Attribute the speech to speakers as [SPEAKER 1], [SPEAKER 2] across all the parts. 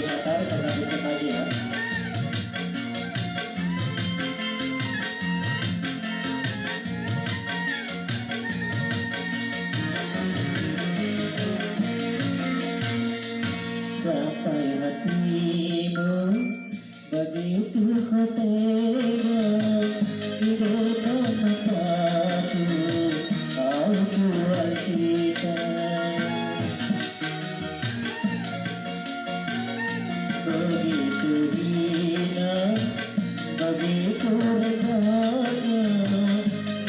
[SPEAKER 1] disasar karena ikut lagi ya. Sampai hatimu begitu kau tega di depan mataku, kau jual cinta. Begitu hina, begitu hendaknya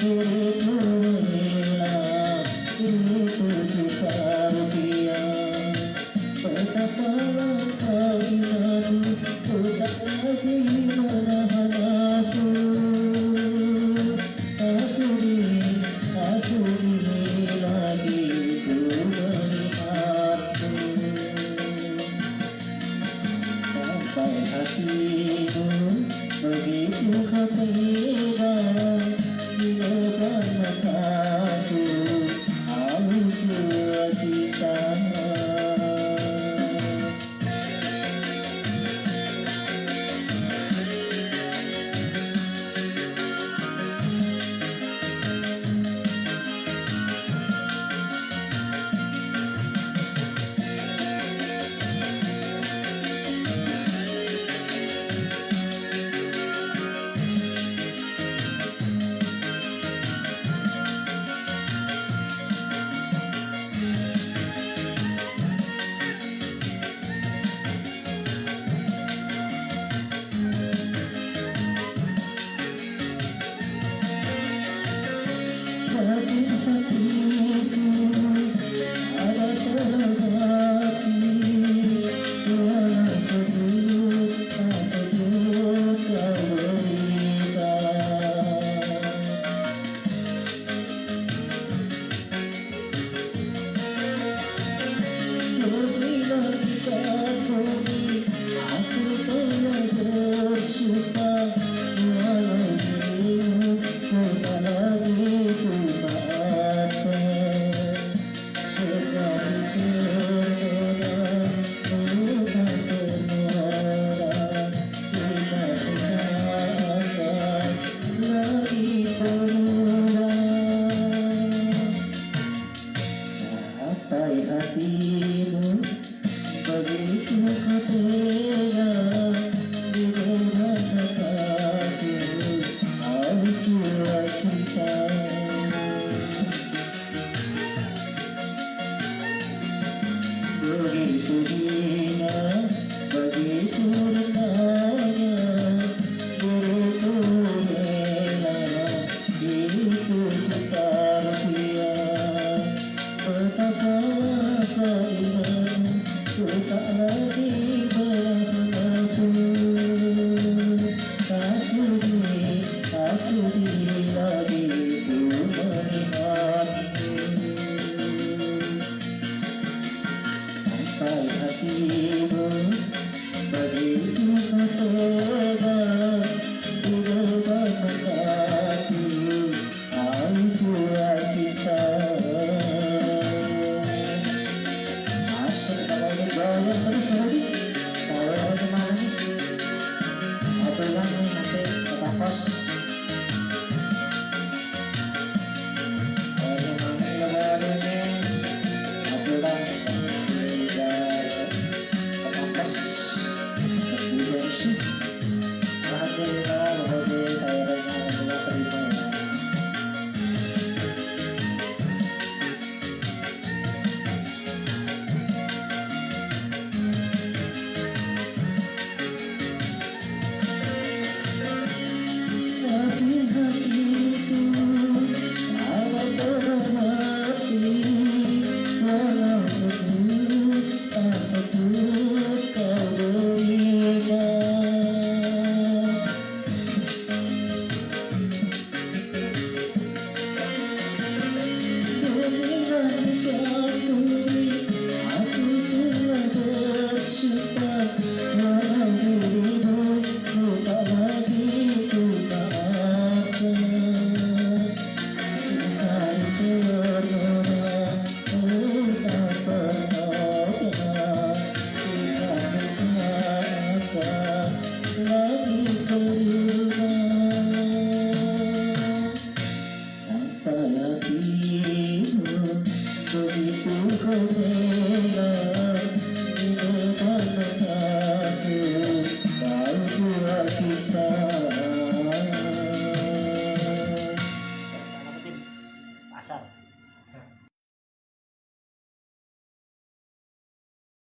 [SPEAKER 1] diriku mengira itu juta rupiah. Betapa langka inatu, ku tak lagi menahan nafsu. Asudi lagi ku melihatmu. Sampai hatimu begitu kau tega di depan mataku, aku jual cinta. Sakit hatiku ada terhati, walau sejut tak sejut kau berita. Bila kita pergi, aku telah bersumpah, walau dirimu ku tak lagi ku maafkan. Sekali tergoda, bukan ternoda, cinta kita akan lagi berulang. Sampai hatimu begitu kau